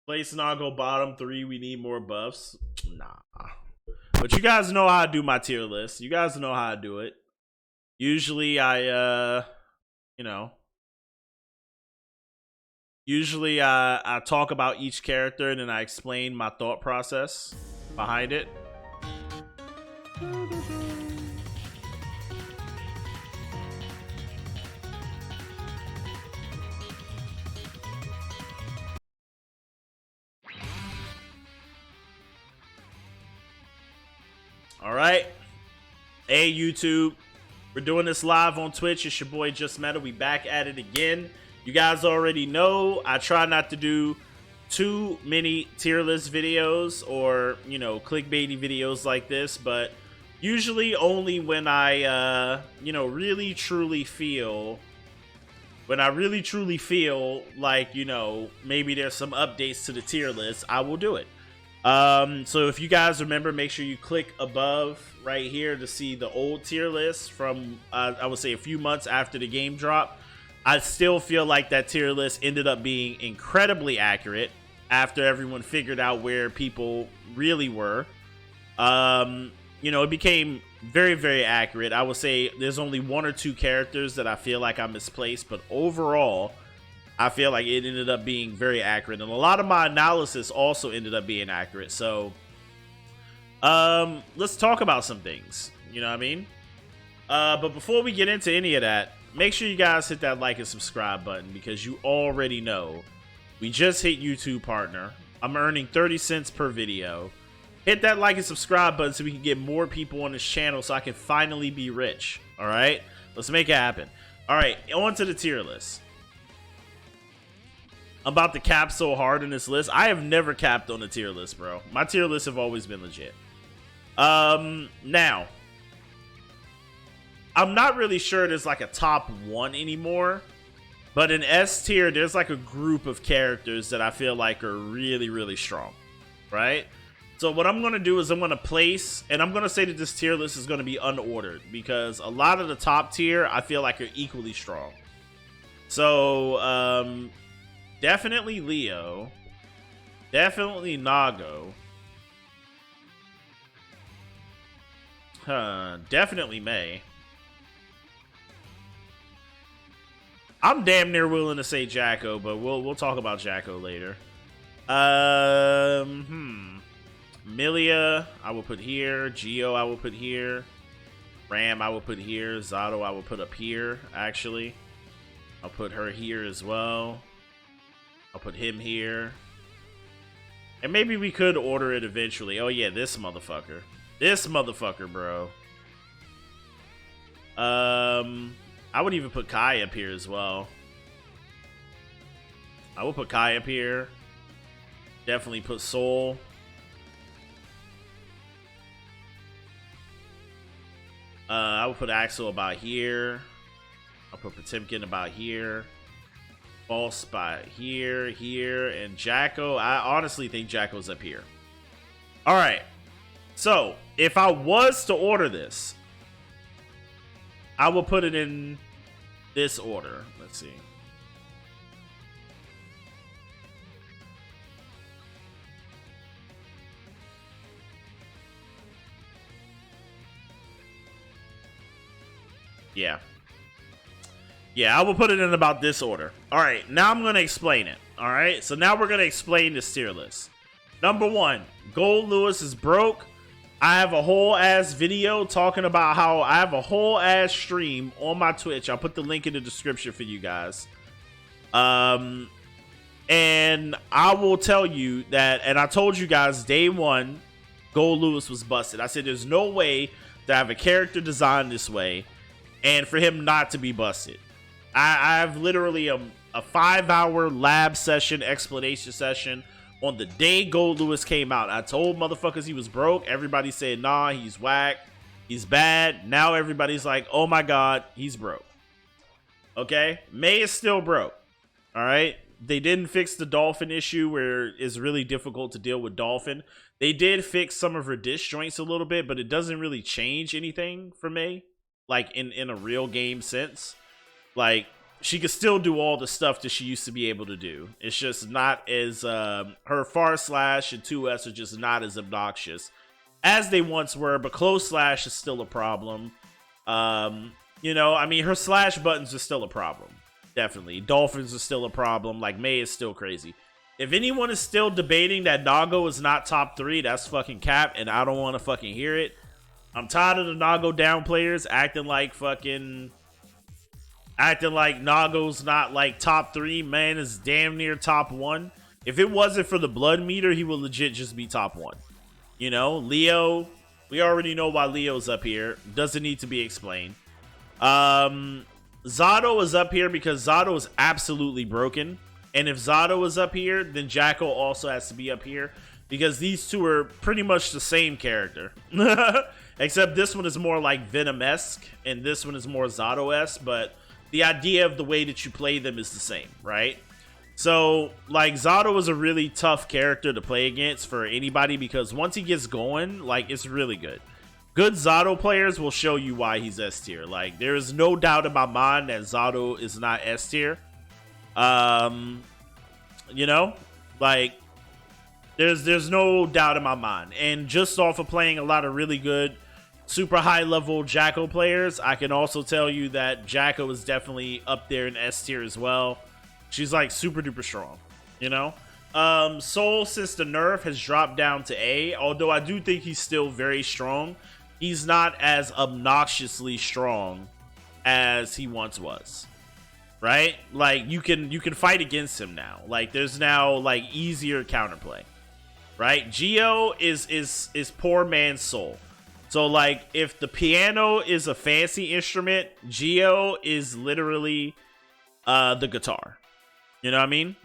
Place not go bottom 3. We need more buffs. Nah. But you guys know how I do my tier list. You guys know how I do it. Usually I you know, usually I talk about each character and then I explain my thought process behind it. All right. Hey, YouTube. We're doing this live on Twitch. It's your boy Just Meta. We back at it again. You guys already know I try not to do too many tier list videos or, you know, clickbaity videos like this, but usually only when I, you know, really truly feel like, you know, maybe there's some updates to the tier list, I will do it. So if you guys remember, make sure you click above right here to see the old tier list from, I would say a few months after the game drop. I still feel like that tier list ended up being incredibly accurate after everyone figured out where people really were. You know, it became very, very accurate. I would say there's only 1 or 2 characters that I feel like I misplaced, but overall, I feel like it ended up being very accurate. And a lot of my analysis also ended up being accurate. So, let's talk about some things. You know what I mean? But before we get into any of that, make sure you guys hit that like and subscribe button because you already know we just hit YouTube partner. I'm earning 30 cents per video. Hit that like and subscribe button so we can get more people on this channel so I can finally be rich. All right? Let's make it happen. All right, on to the tier list. I'm about to cap so hard in this list. I have never capped on the tier list, bro. My tier lists have always been legit. Now, I'm not really sure there's like a top 1 anymore, but in S tier, there's like a group of characters that I feel like are really, really strong, right? So what I'm going to do is I'm going to place, and I'm going to say that this tier list is going to be unordered because a lot of the top tier I feel like are equally strong. So, definitely Leo. Definitely Nago. Definitely May. I'm damn near willing to say Jacko, but we'll talk about Jacko later. Milia, I will put here. Geo, I will put here. Ram, I will put here. Zato, I will put up here, actually. I'll put her here as well. I'll put him here. And maybe we could order it eventually. Oh, yeah, this motherfucker. This motherfucker, bro. I would even put Kai up here as well. I will put Kai up here. Definitely put Soul. I will put Axl about here. I'll put Potemkin about here. Faust by here, here, and Jacko. I honestly think Jacko's up here. All right. So, if I was to order this, I will put it in this order. Let's see. Yeah. Yeah, I will put it in about this order. All right, now I'm going to explain it. All right, so now we're going to explain this tier list. Number 1, Gold Lewis is broke. I have a whole ass video talking about how I have a whole ass stream on my Twitch. I'll put the link in the description for you guys. And I will tell you that, and I told you guys day 1, Gold Lewis was busted. I said there's no way to have a character designed this way and for him not to be busted. I have literally a 5-hour lab session, explanation session on the day Gold Lewis came out. I told motherfuckers he was broke. Everybody said, nah, he's whack. He's bad. Now everybody's like, oh my God, he's broke. Okay? May is still broke. All right? They didn't fix the Dolphin issue where it's really difficult to deal with Dolphin. They did fix some of her disjoints a little bit, but it doesn't really change anything for May. Like in a real game sense. Like, she can still do all the stuff that she used to be able to do. It's just not as her far slash and 2S are just not as obnoxious as they once were, but close slash is still a problem. You know, I mean, her slash buttons are still a problem. Definitely. Dolphins are still a problem. Like, Mei is still crazy. If anyone is still debating that Nago is not top 3, that's fucking cap, and I don't want to fucking hear it. I'm tired of the Nago down players acting like Nago's not like top 3. Man is damn near top 1. If it wasn't for the blood meter, he would legit just be top 1. You know, Leo, we already know why Leo's up here. Doesn't need to be explained. Zato is up here because Zato is absolutely broken. And if Zato is up here, then Jackal also has to be up here because these two are pretty much the same character. Except this one is more like Venom-esque and this one is more Zato-esque, but the idea of the way that you play them is the same, right? So, like, Zato is a really tough character to play against for anybody because once he gets going, like, it's really good. Good Zato players will show you why he's S tier. Like, there is no doubt in my mind that Zato is not S tier. You know, like, there's no doubt in my mind. And just off of playing a lot of really good, super high level Jacko players, I can also tell you that Jacko is definitely up there in S tier as well. She's like super duper strong, you know. Soul, since the nerf, has dropped down to A, although I do think he's still very strong. He's not as obnoxiously strong as he once was, right? Like, you can fight against him now. Like, there's now like easier counterplay, right? Geo is poor man's Soul. So, like, if the piano is a fancy instrument, Geo is literally the guitar. You know what I mean?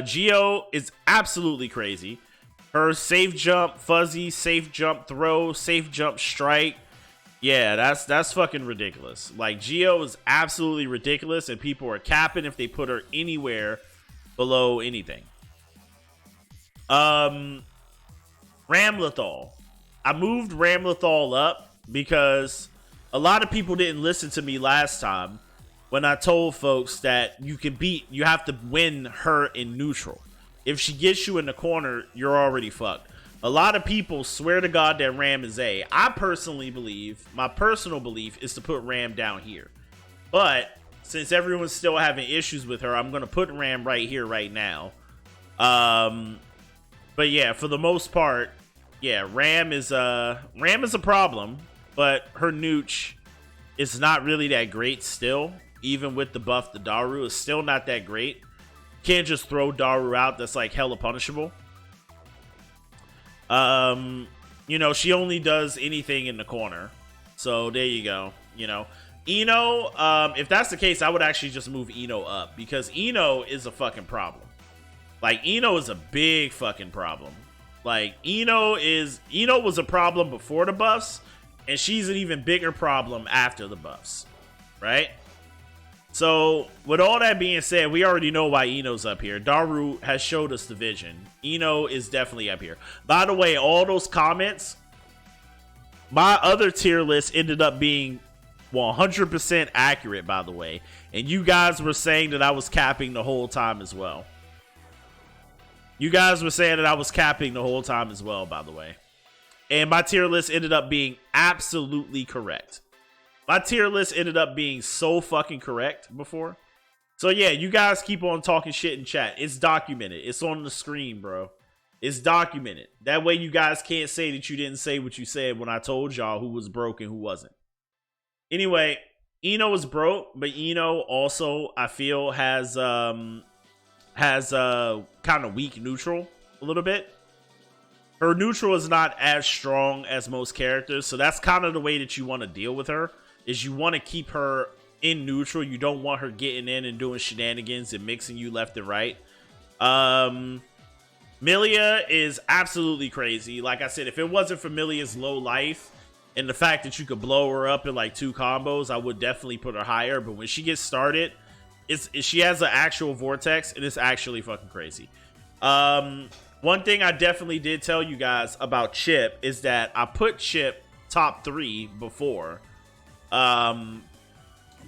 Geo is absolutely crazy. Her safe jump, fuzzy, safe jump throw, safe jump strike. Yeah, that's fucking ridiculous. Like, Geo is absolutely ridiculous, and people are capping if they put her anywhere below anything. Ramlethal. I moved Ramlethal up because a lot of people didn't listen to me last time when I told folks that you have to win her in neutral. If she gets you in the corner, you're already fucked. A lot of people swear to God that Ram is A. I personally believe, my personal belief is to put Ram down here. But since everyone's still having issues with her, I'm going to put Ram right here, right now. But yeah, for the most part, yeah, Ram is a problem, but her nooch is not really that great still. Even with the buff, the Daru is still not that great. Can't just throw Daru out. That's like hella punishable. You know, she only does anything in the corner. So there you go. You know, Eno, if that's the case, I would actually just move Eno up because Eno is a fucking problem. Like, Eno is a big fucking problem. Like, Eno was a problem before the buffs, and she's an even bigger problem after the buffs, right? So, with all that being said, we already know why Eno's up here. Daru has showed us the vision. Eno is definitely up here. By the way, all those comments, my other tier list ended up being 100% accurate, by the way. And you guys were saying that I was capping the whole time as well. You guys were saying that I was capping the whole time as well, by the way. And my tier list ended up being absolutely correct. My tier list ended up being so fucking correct before. So yeah, you guys keep on talking shit in chat. It's documented. It's on the screen, bro. It's documented. That way you guys can't say that you didn't say what you said when I told y'all who was broke and who wasn't. Anyway, Eno is broke, but Eno also, I feel, has kind of weak neutral a little bit. Her neutral is not as strong as most characters, so that's kind of the way that you want to deal with her. Is you want to keep her in neutral. You don't want her getting in and doing shenanigans and mixing you left and right. Milia is absolutely crazy. Like I said, if it wasn't for Milia's low life and the fact that you could blow her up in like 2 combos, I would definitely put her higher. But when she gets started, she has an actual vortex, and it's actually fucking crazy. One thing I definitely did tell you guys about Chipp is that I put Chipp top 3 before.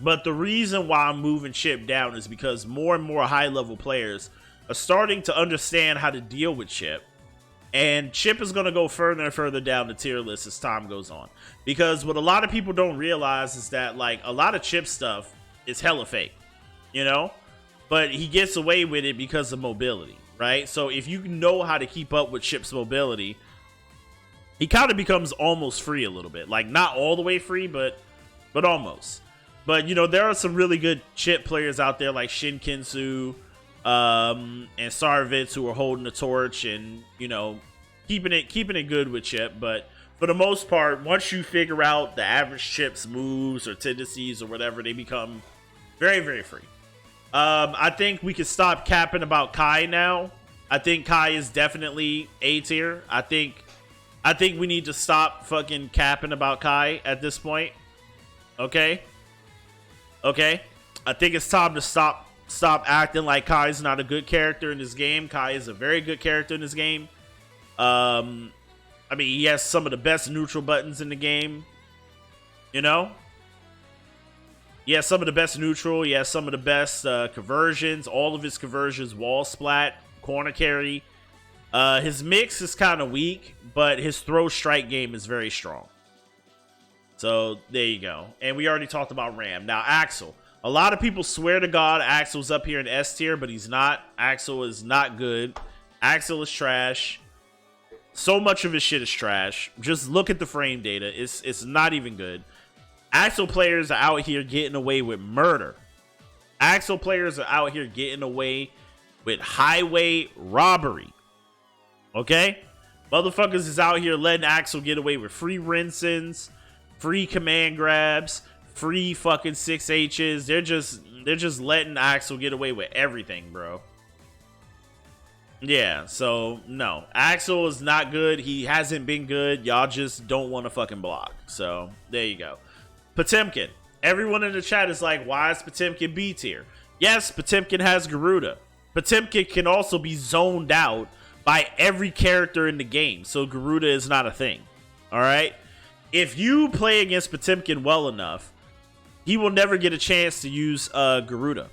But the reason why I'm moving Chipp down is because more and more high-level players are starting to understand how to deal with Chipp. And Chipp is going to go further and further down the tier list as time goes on. Because what a lot of people don't realize is that, like, a lot of Chipp stuff is hella fake, you know? But he gets away with it because of mobility, right? So if you know how to keep up with Chipp's mobility, he kind of becomes almost free a little bit. Like, not all the way free, but almost. But, you know, there are some really good Chipp players out there like Shinkinsu and Sarvitz who are holding the torch and, you know, keeping it good with Chipp. But for the most part, once you figure out the average Chipp's moves or tendencies or whatever, they become very, very free. I think we can stop capping about Ky now. I think Ky is definitely A tier. I think we need to stop fucking capping about Ky at this point. Okay? Okay? I think it's time to stop acting like Kai's not a good character in this game. Ky is a very good character in this game. I mean, he has some of the best neutral buttons in the game. You know? He has some of the best neutral. He has some of the best conversions. All of his conversions, wall splat, corner carry. His mix is kind of weak, but his throw strike game is very strong. So there you go. And we already talked about Ram. Now Axl. A lot of people swear to God Axl's up here in S tier, but he's not. Axl is not good. Axl is trash. So much of his shit is trash. Just look at the frame data. It's not even good. Axl players are out here getting away with murder. Axl players are out here getting away with highway robbery. Okay? Motherfuckers is out here letting Axl get away with free rinsings, free command grabs, free fucking 6Hs. They're just letting Axl get away with everything, bro. Yeah, so no. Axl is not good. He hasn't been good. Y'all just don't want to fucking block. So there you go. Potemkin. Everyone in the chat is like, why is Potemkin B tier? Yes, Potemkin has Garuda. Potemkin can also be zoned out by every character in the game, so Garuda is not a thing. Alright? If you play against Potemkin well enough, he will never get a chance to use Garuda.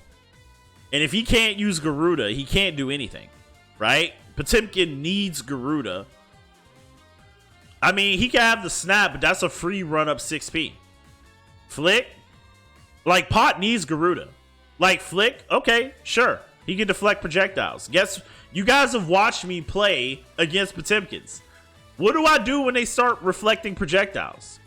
And if he can't use Garuda, he can't do anything. Right? Potemkin needs Garuda. I mean, he can have the snap, but that's a free run-up 6P. Flick? Like, Pot needs Garuda. Like, Flick? Okay, sure. He can deflect projectiles. Guess, you guys have watched me play against Potemkins. What do I do when they start reflecting projectiles?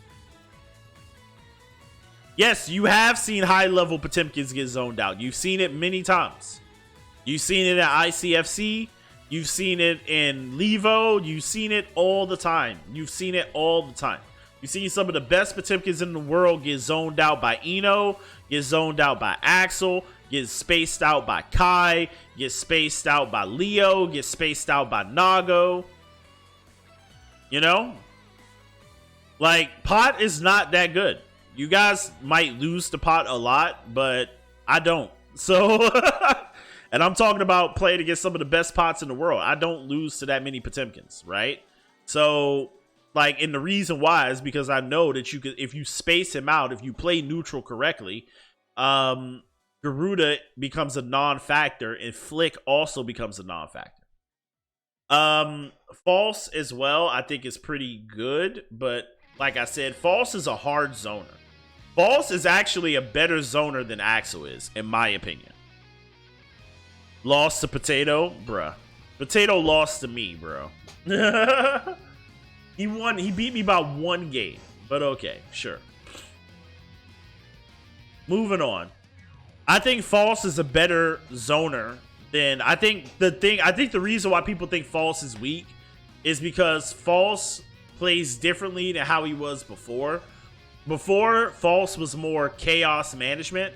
Yes, you have seen high-level Potemkins get zoned out. You've seen it many times. You've seen it at ICFC. You've seen it in Levo. You've seen it all the time. You've seen it all the time. You've seen some of the best Potemkins in the world get zoned out by Eno, get zoned out by Axl, get spaced out by Ky, get spaced out by Leo, get spaced out by Nago. You know? Like, Pot is not that good. You guys might lose to Pot a lot, but I don't. So, and I'm talking about playing against some of the best Pots in the world. I don't lose to that many Potemkins, right? So, like, and the reason why is because I know that you could, if you space him out, if you play neutral correctly, Garuda becomes a non-factor, and Flick also becomes a non-factor. False as well, I think is pretty good, but like I said, False is a hard zoner. False is actually a better zoner than Axl is, in my opinion. Lost to Potato, bruh. Potato lost to me, bro. He beat me by one game, but okay, sure. Moving on. I think False is a better zoner than, I think the reason why people think False is weak is because False plays differently than how he was before. Before, False was more chaos management.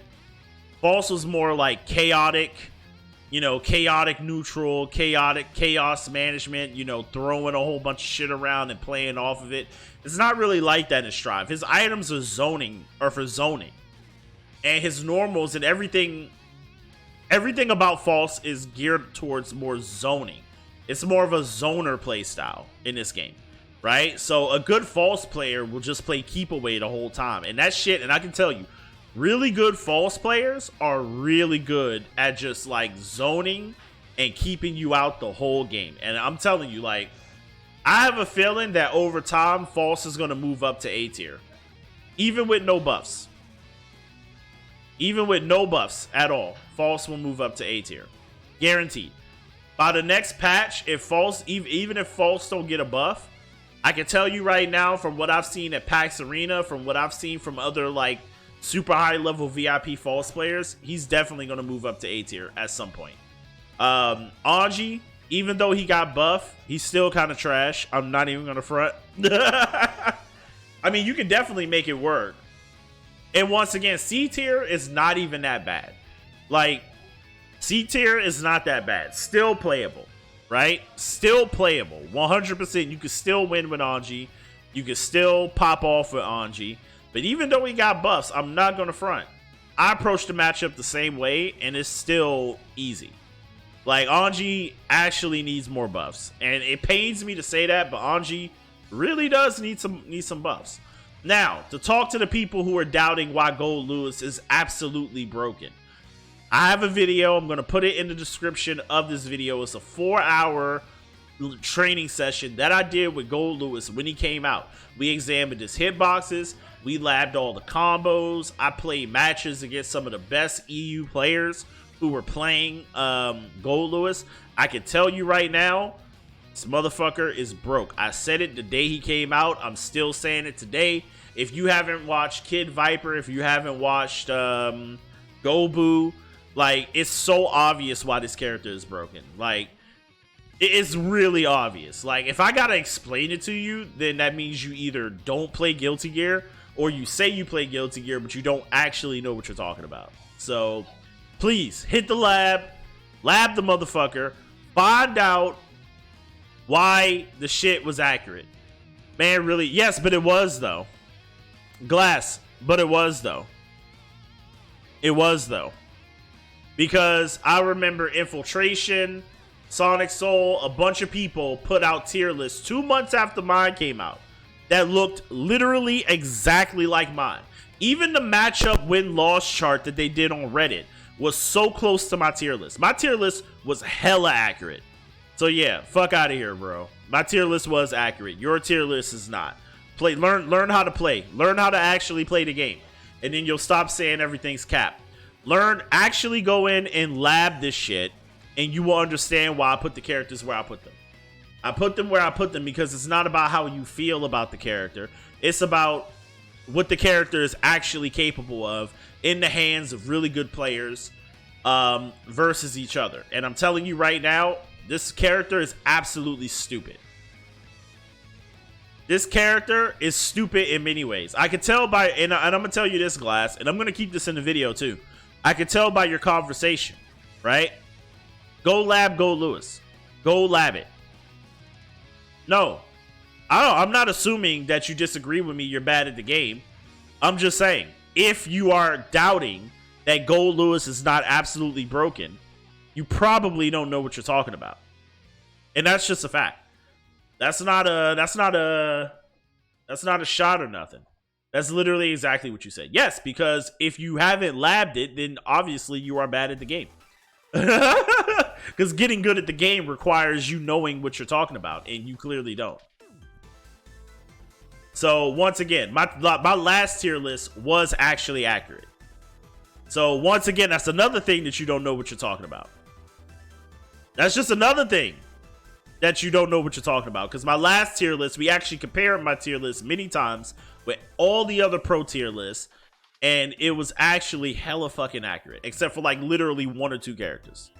False was more like chaotic, you know, chaotic neutral, chaotic chaos management, you know, throwing a whole bunch of shit around and playing off of it. It's not really like that in Strive. His items are for zoning. And his normals and everything about False is geared towards more zoning. It's more of a zoner play style in this game, right? So a good False player will just play keep away the whole time. And that shit, and I can tell you, Really good false players are really good at just like zoning and keeping you out the whole game. And I'm telling you, like, I have a feeling that over time, false is going to move up to A tier. Even with no buffs. Even with no buffs at all, false will move up to A tier. Guaranteed. By the next patch, if false, even if false don't get a buff, I can tell you right now from what I've seen at PAX Arena, from what I've seen from other like super high level VIP false players, he's definitely going to move up to A tier at some point. Anji, even though he got buff, he's still kind of trash. I'm not even going to front. I mean, you can definitely make it work. And once again, C tier is not even that bad. Like, C tier is not that bad. Still playable, right? Still playable. 100%. You can still win with Anji. You can still pop off with Anji. But even though he got buffs, I'm not going to front. I approached the matchup the same way, and it's still easy. Like, Anji actually needs more buffs. And it pains me to say that, but Anji really does need some buffs. Now, to talk to the people who are doubting why Gold Lewis is absolutely broken, I have a video. I'm going to put it in the description of this video. It's a 4-hour training session that I did with Gold Lewis when he came out. We examined his hitboxes. We labbed all the combos. I played matches against some of the best EU players who were playing Gold Lewis. I can tell you right now, this motherfucker is broke. I said it the day he came out. I'm still saying it today. If you haven't watched Kid Viper, if you haven't watched Gobu, like, it's so obvious why this character is broken. Like, it's really obvious. Like, if I gotta explain it to you, then that means you either don't play Guilty Gear, or you say you play Guilty Gear, but you don't actually know what you're talking about. So, please, hit the lab the motherfucker, find out why the shit was accurate. Man, really, yes, but it was, though. Glass, but it was, though. It was, though. Because I remember Infiltration, Sonic Soul, a bunch of people put out tier lists 2 months after mine came out that looked literally exactly like mine. Even the matchup win-loss chart that they did on Reddit was so close to my tier list. My tier list was hella accurate. So yeah, fuck out of here, bro. My tier list was accurate. Your tier list is not. Learn how to play. Learn how to actually play the game. And then you'll stop saying everything's capped. Actually go in and lab this shit, and you will understand why I put the characters where I put them. I put them where I put them because it's not about how you feel about the character. It's about what the character is actually capable of in the hands of really good players versus each other. And I'm telling you right now, this character is absolutely stupid. This character is stupid in many ways. I could tell by, and I'm going to tell you this, Glass, and I'm going to keep this in the video too. I could tell by your conversation, right? Go lab, go Lewis. Go lab it. No, I'm not assuming that you disagree with me. You're bad at the game. I'm just saying, if you are doubting that Gold Lewis is not absolutely broken, you probably don't know what you're talking about. And that's just a fact. That's not a shot or nothing. That's literally exactly what you said. Yes, because if you haven't labbed it, then obviously you are bad at the game. Because getting good at the game requires you knowing what you're talking about, and you clearly don't. So once again, my last tier list was actually accurate. So once again, that's another thing that you don't know what you're talking about. That's just another thing that you don't know what you're talking about. Because my last tier list, we actually compared my tier list many times with all the other pro tier lists, and it was actually hella fucking accurate, except for like literally 1 or 2 characters.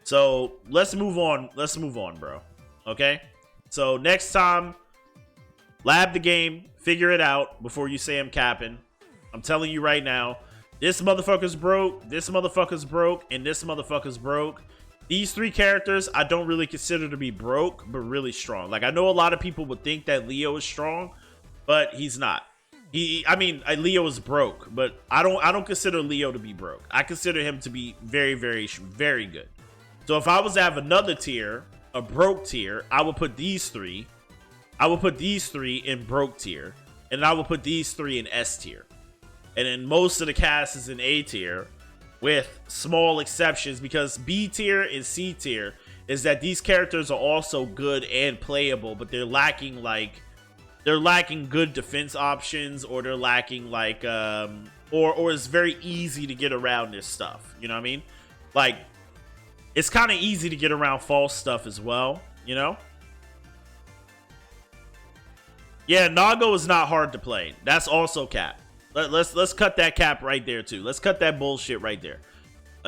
So let's move on. Let's move on, bro. Okay? So next time, lab the game, figure it out before you say I'm capping. I'm telling you right now, this motherfucker's broke, this motherfucker's broke, and this motherfucker's broke. These 3 characters I don't really consider to be broke, but really strong. Like, I know a lot of people would think that Leo is strong, but he's not. Leo is broke, but I don't consider Leo to be broke. I consider him to be very, very, very good. So if I was to have another tier, a broke tier, I would put these 3. I would put these 3 in broke tier, and I would put these 3 in S tier. and then most of the cast is in A tier, with small exceptions, because B tier and C tier is that these characters are also good and playable, but they're lacking good defense options, or they're lacking like or it's very easy to get around this stuff. You know what I mean? Like, it's kind of easy to get around false stuff as well, you know? Yeah, Nago is not hard to play. That's also cap. Let's cut that cap right there too. Let's cut that bullshit right there.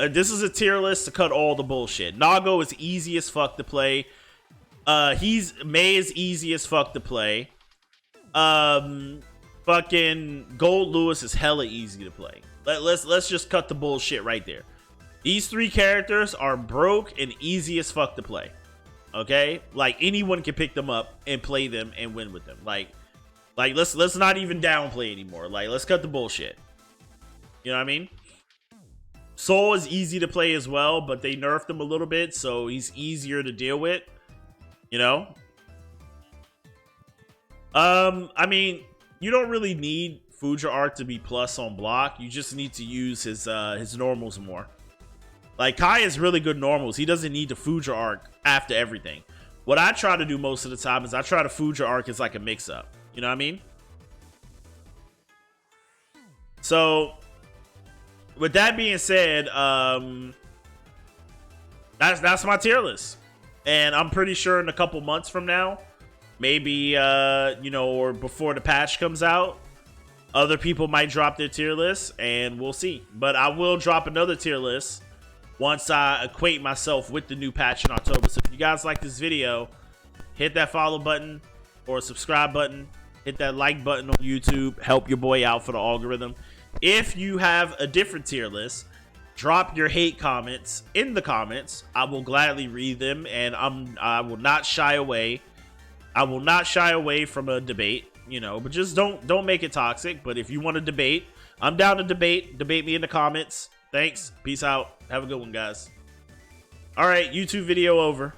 This is a tier list to cut all the bullshit. Nago is easy as fuck to play. Mei is easy as fuck to play. Fucking Gold Lewis is hella easy to play. Let's just cut the bullshit right there. These three characters are broke and easy as fuck to play. Okay? Like, anyone can pick them up and play them and win with them. Like let's not even downplay anymore. Like, let's cut the bullshit. You know what I mean? Soul is easy to play as well, but they nerfed him a little bit, so he's easier to deal with. You know? I mean, you don't really need Fuja Art to be plus on block. You just need to use his normals more. Like, Kai is really good normals. He doesn't need the Fuja arc after everything. What I try to do most of the time is I try to Fuja arc as like a mix-up. You know what I mean? So, with that being said, that's my tier list. And I'm pretty sure in a couple months from now, maybe, you know, or before the patch comes out, other people might drop their tier list, and we'll see. But I will drop another tier list once I acquaint myself with the new patch in October. So if you guys like this video, hit that follow button or subscribe button. Hit that like button on YouTube. Help your boy out for the algorithm. If you have a different tier list, drop your hate comments in the comments. I will gladly read them, and I will not shy away. I will not shy away from a debate, you know, but just don't make it toxic. But if you want to debate, I'm down to debate. Debate me in the comments. Thanks. Peace out. Have a good one, guys. All right, YouTube video over.